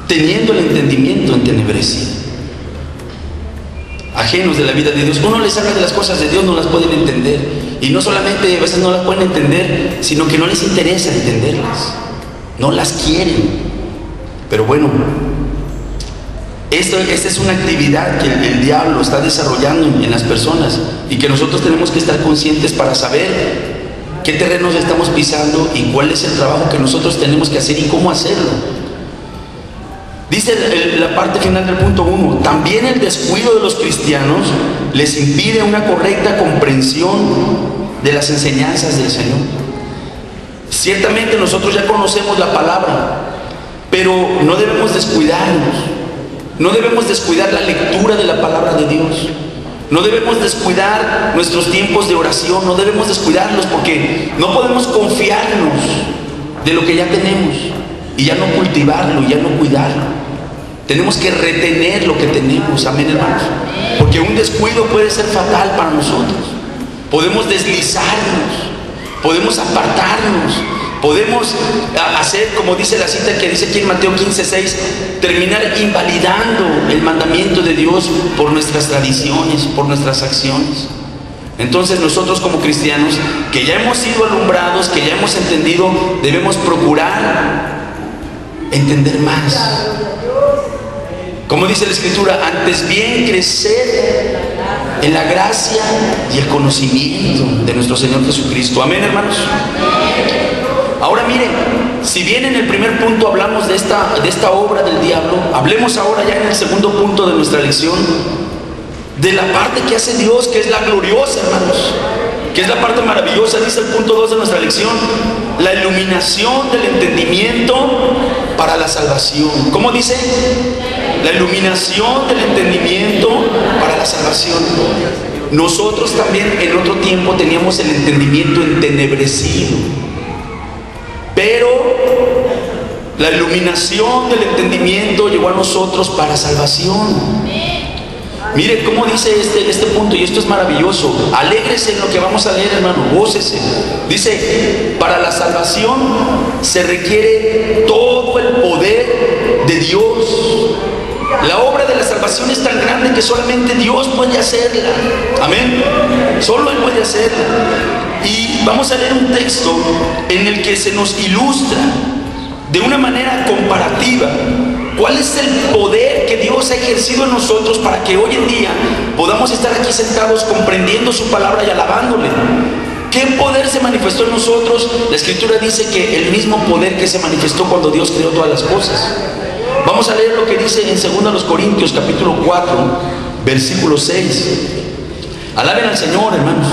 teniendo el entendimiento entenebrecido, ajenos de la vida de Dios. Uno les habla de las cosas de Dios, no las pueden entender, y no solamente a veces no las pueden entender, sino que no les interesa entenderlas, no las quieren. Pero bueno, esta es una actividad que el diablo está desarrollando en las personas, y que nosotros tenemos que estar conscientes para saber qué terrenos estamos pisando y cuál es el trabajo que nosotros tenemos que hacer y cómo hacerlo. Dice la parte final del punto 1: también el descuido de los cristianos les impide una correcta comprensión de las enseñanzas del Señor. Ciertamente nosotros ya conocemos la palabra, pero no debemos descuidarnos, no debemos descuidar la lectura de la palabra de Dios, no debemos descuidar nuestros tiempos de oración, no debemos descuidarlos, porque no podemos confiarnos de lo que ya tenemos y ya no cultivarlo, ya no cuidarlo. Tenemos que retener lo que tenemos, amén, hermanos, porque un descuido puede ser fatal para nosotros. Podemos deslizarnos, podemos apartarnos, podemos hacer, como dice la cita que dice aquí en Mateo 15:6, terminar invalidando el mandamiento de Dios por nuestras tradiciones, por nuestras acciones. Entonces nosotros como cristianos, que ya hemos sido alumbrados, que ya hemos entendido, debemos procurar entender más. Como dice la Escritura, antes bien crecer en la gracia y el conocimiento de nuestro Señor Jesucristo. Amén, hermanos. Ahora miren, si bien en el primer punto hablamos de esta obra del diablo, hablemos ahora ya en el segundo punto de nuestra lección de la parte que hace Dios, que es la gloriosa, hermanos, que es la parte maravillosa. Dice el punto 2 de nuestra lección: la iluminación del entendimiento para la salvación. ¿Cómo dice? La iluminación del entendimiento para la salvación. Nosotros también en otro tiempo teníamos el entendimiento entenebrecido, pero la iluminación del entendimiento llegó a nosotros para salvación. Mire cómo dice este punto, y esto es maravilloso. Alégrese en lo que vamos a leer, hermano, gócese. Dice: para la salvación se requiere todo el poder de Dios. La obra de la salvación es tan grande que solamente Dios puede hacerla. Amén. Solo Él puede hacerla. Y vamos a leer un texto en el que se nos ilustra de una manera comparativa cuál es el poder que Dios ha ejercido en nosotros para que hoy en día podamos estar aquí sentados comprendiendo su palabra y alabándole. ¿Qué poder se manifestó en nosotros? La Escritura dice que el mismo poder que se manifestó cuando Dios creó todas las cosas. Vamos a leer lo que dice en 2 Corintios capítulo 4 versículo 6. Alaben al Señor, hermanos.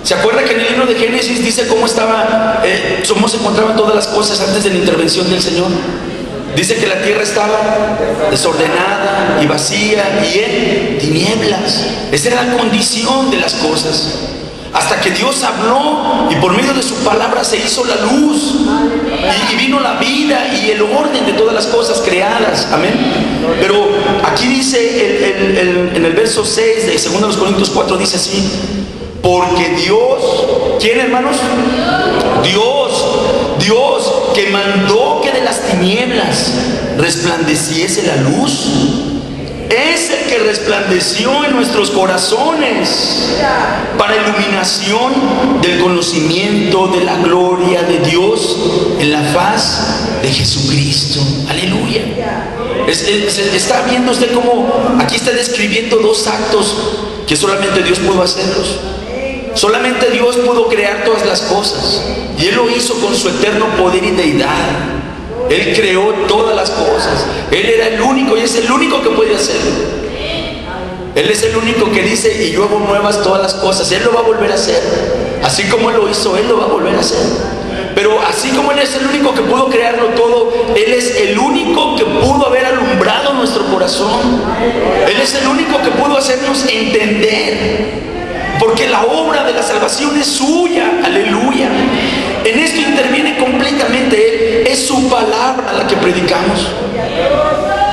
¿Se acuerda que en el libro de Génesis dice cómo se encontraban todas las cosas antes de la intervención del Señor? Dice que la tierra estaba desordenada y vacía y en tinieblas. Esa era la condición de las cosas. Hasta que Dios habló y por medio de su palabra se hizo la luz y vino la vida y el orden de todas las cosas creadas. Amén. Pero aquí dice en el verso 6 de 2 Corintios 4, dice así: porque Dios, ¿quién, hermanos? Dios que mandó que de las tinieblas resplandeciese la luz, es el que resplandeció en nuestros corazones para iluminación del conocimiento de la gloria de Dios en la faz de Jesucristo. Aleluya. Está viendo usted cómo aquí está describiendo dos actos que solamente Dios pudo hacerlos. Solamente Dios pudo crear todas las cosas, y Él lo hizo con su eterno poder y deidad. Él creó todas las cosas. Él era el único y es el único que puede hacerlo. Él es el único que dice: y yo hago nuevas todas las cosas. Él lo va a volver a hacer. Así como Él lo hizo, Él lo va a volver a hacer. Pero así como Él es el único que pudo crearlo todo, Él es el único que pudo haber alumbrado nuestro corazón. Él es el único que pudo hacernos entender, porque la obra de la salvación es suya. Aleluya. En esto interviene completamente Él. Es su palabra la que predicamos.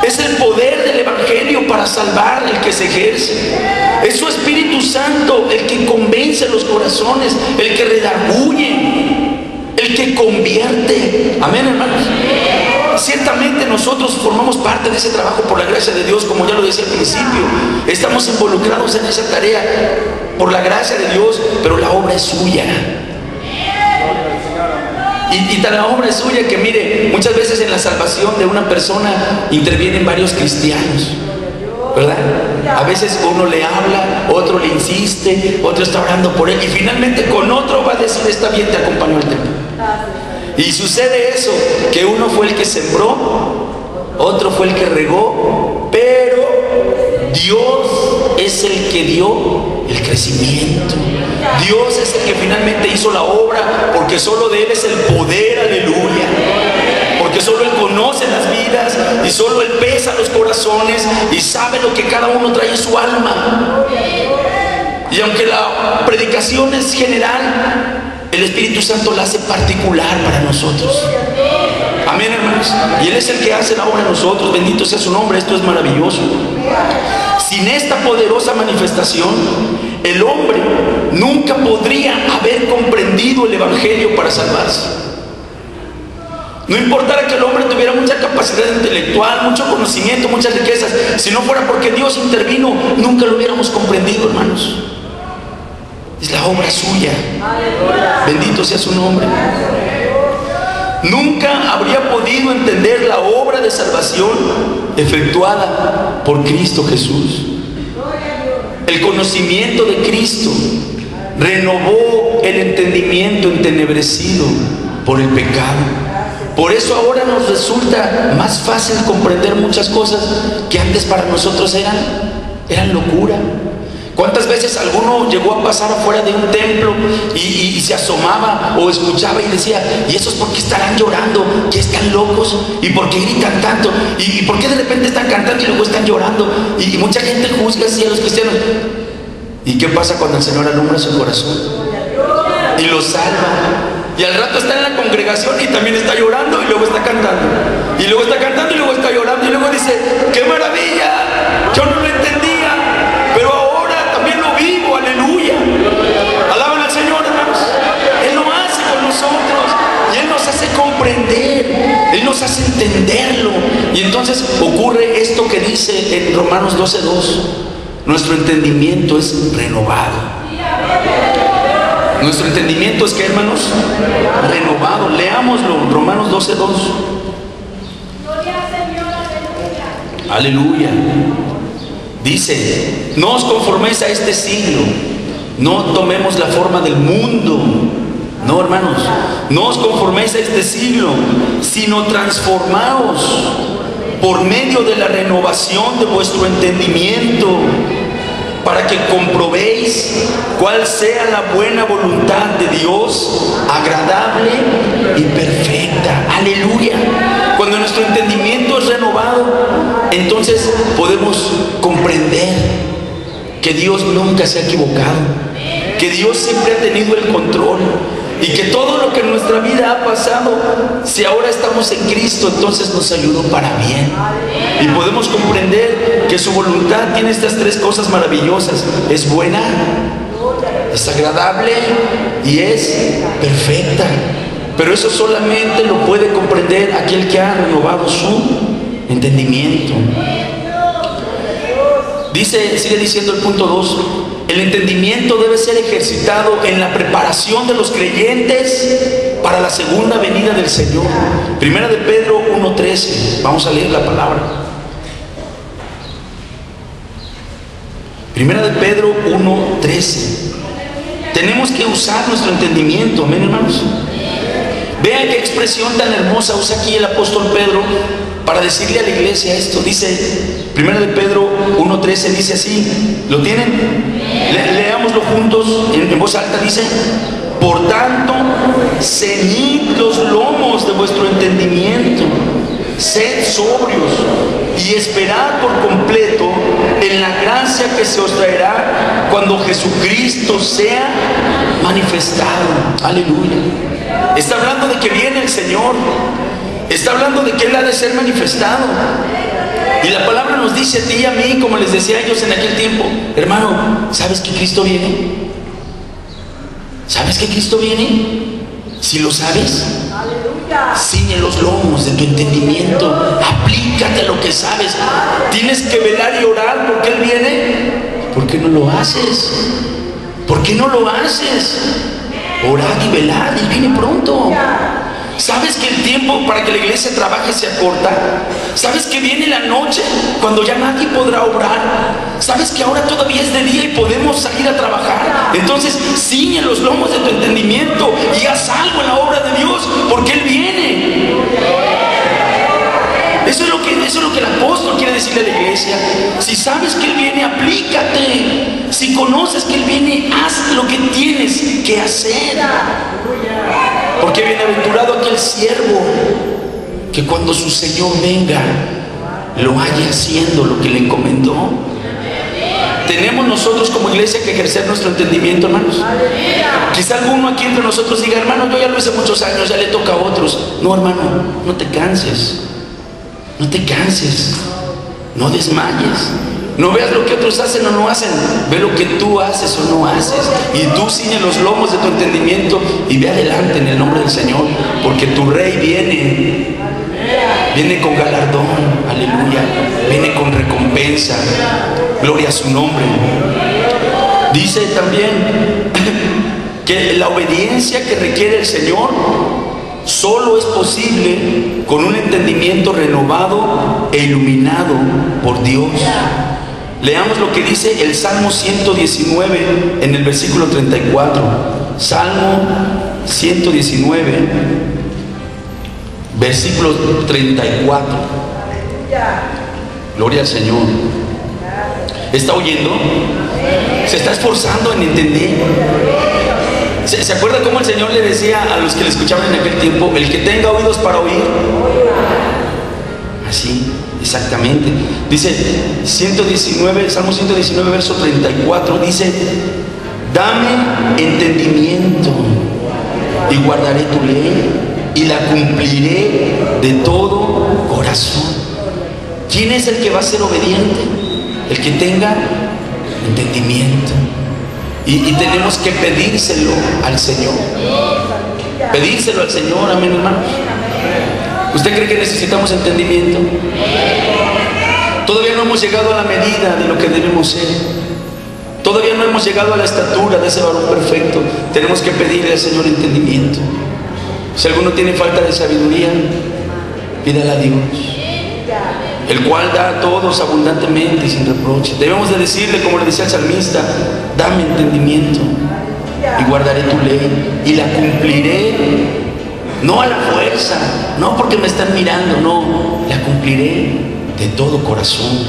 Es el poder del Evangelio para salvar el que se ejerce. Es su Espíritu Santo el que convence los corazones, el que redarguye, el que convierte. Amén, hermanos. Ciertamente nosotros formamos parte de ese trabajo por la gracia de Dios, como ya lo decía al principio. Estamos involucrados en esa tarea por la gracia de Dios, pero la obra es suya. Y tan la obra es suya que, mire, muchas veces en la salvación de una persona intervienen varios cristianos, ¿verdad? A veces uno le habla, otro le insiste, otro está orando por él, y finalmente con otro va a decir: está bien, te acompaño al templo. Y sucede eso, que uno fue el que sembró, otro fue el que regó, pero Dios es el que dio el crecimiento. Dios es el que finalmente hizo la obra, porque solo de Él es el poder, aleluya. Porque solo Él conoce las vidas y solo Él pesa los corazones y sabe lo que cada uno trae en su alma. Y aunque la predicación es general, el Espíritu Santo la hace particular para nosotros. Amén, hermanos. Y Él es el que hace la obra en nosotros. Bendito sea su nombre. Esto es maravilloso. Sin esta poderosa manifestación, el hombre nunca podría haber comprendido el Evangelio para salvarse. No importara que el hombre tuviera mucha capacidad intelectual, mucho conocimiento, muchas riquezas, si no fuera porque Dios intervino, nunca lo hubiéramos comprendido, hermanos. Es la obra suya. Bendito sea su nombre. Nunca habría podido entender la obra de salvación efectuada por Cristo Jesús. El conocimiento de Cristo renovó el entendimiento entenebrecido por el pecado. Por eso ahora nos resulta más fácil comprender muchas cosas que antes para nosotros eran locura. ¿Cuántas veces alguno llegó a pasar afuera de un templo y se asomaba o escuchaba y decía: ¿y esos por qué estarán llorando? ¿Qué están locos? ¿Y por qué gritan tanto? ¿Y por qué de repente están cantando y luego están llorando? Y mucha gente juzga así a los cristianos. ¿Y qué pasa cuando el Señor alumbra su corazón y los salva? Y al rato está en la congregación y también está llorando y luego está cantando. Y luego está cantando y luego está llorando. Y luego dice: ¡qué maravilla! Yo no lo entendía, pero ahora también lo vivo. ¡Aleluya! Alaban al Señor, hermanos. Él lo hace con nosotros y Él nos hace comprender, Él nos hace entenderlo. Y entonces ocurre esto que dice en Romanos 12:2: nuestro entendimiento es renovado. Nuestro entendimiento es que, hermanos, renovado. Leámoslo, Romanos 12:2. Aleluya. Dice: no os conforméis a este siglo, no tomemos la forma del mundo. No, hermanos, no os conforméis a este siglo, sino transformaos por medio de la renovación de vuestro entendimiento, para que comprobéis cuál sea la buena voluntad de Dios, agradable y perfecta. Aleluya. Cuando nuestro entendimiento es renovado, entonces podemos comprender que Dios nunca se ha equivocado, que Dios siempre ha tenido el control, y que todo lo que en nuestra vida ha pasado, si ahora estamos en Cristo, entonces nos ayudó para bien. Y podemos comprender que su voluntad tiene estas tres cosas maravillosas: es buena, es agradable y es perfecta. Pero eso solamente lo puede comprender aquel que ha renovado su entendimiento. Sigue diciendo el punto 2: el entendimiento debe ser ejercitado en la preparación de los creyentes para la segunda venida del Señor. Primera de Pedro 1:13. Vamos a leer la palabra. Primera de Pedro 1:13. Tenemos que usar nuestro entendimiento. Amén, hermanos. Vean qué expresión tan hermosa usa aquí el apóstol Pedro para decirle a la iglesia esto. Dice, Primera de Pedro 1:13, dice así. ¿Lo tienen? Leámoslo juntos en voz alta. Dice: por tanto, ceñid los lomos de vuestro entendimiento, sed sobrios y esperad por completo en la gracia que se os traerá cuando Jesucristo sea manifestado. Aleluya. Está hablando de que viene el Señor. Está hablando de que Él ha de ser manifestado. Y la palabra nos dice a ti y a mí, como les decía a ellos en aquel tiempo: hermano, ¿sabes que Cristo viene? ¿Sabes que Cristo viene? Si lo sabes, Ciñe los lomos de tu entendimiento. Aplícate a lo que sabes. Tienes que velar y orar porque Él viene. ¿Por qué no lo haces? ¿Por qué no lo haces? Orad y velad, Él viene pronto. ¿Sabes que el tiempo para que la iglesia trabaje se acorta? ¿Sabes que viene la noche cuando ya nadie podrá obrar? ¿Sabes que ahora todavía es de día y podemos salir a trabajar? Entonces ciñe los lomos de tu entendimiento y haz algo en la obra de Dios, porque Él viene. Eso es lo que el apóstol quiere decirle a la iglesia. Si sabes que Él viene, aplícate. Si conoces que Él viene, haz lo que tienes que hacer. Porque bienaventurado aquel siervo que cuando su Señor venga lo haya haciendo lo que le encomendó. Tenemos nosotros como iglesia que ejercer nuestro entendimiento, hermanos. Quizá alguno aquí entre nosotros diga: hermano, yo ya lo hice muchos años, ya le toca a otros. No, hermano, no te canses. No te canses. No desmayes. No veas lo que otros hacen o no hacen. Ve lo que tú haces o no haces. Y tú ciñe los lomos de tu entendimiento y ve adelante en el nombre del Señor, porque tu Rey viene. Viene con galardón, aleluya. Viene con recompensa. Gloria a su nombre. Dice también que la obediencia que requiere el Señor solo es posible con un entendimiento renovado e iluminado por Dios. Leamos lo que dice el Salmo 119 en el versículo 34. Salmo 119, versículo 34. Gloria al Señor. ¿Está oyendo? ¿Se está esforzando en entender? ¿Se acuerda cómo el Señor le decía a los que le escuchaban en aquel tiempo: el que tenga oídos para oír? Así, exactamente. Dice 119, Salmo 119, verso 34, dice: dame entendimiento y guardaré tu ley y la cumpliré de todo corazón. ¿Quién es el que va a ser obediente? El que tenga entendimiento. Y tenemos que pedírselo al Señor. Pedírselo al Señor, amén, hermanos. ¿Usted cree que necesitamos entendimiento? Todavía no hemos llegado a la medida de lo que debemos ser. Todavía no hemos llegado a la estatura de ese varón perfecto. Tenemos que pedirle al Señor entendimiento. Si alguno tiene falta de sabiduría, pídala a Dios, el cual da a todos abundantemente y sin reproche. Debemos de decirle, como le decía el salmista: dame entendimiento y guardaré tu ley y la cumpliré. No a la fuerza, no porque me están mirando, no, la cumpliré de todo corazón.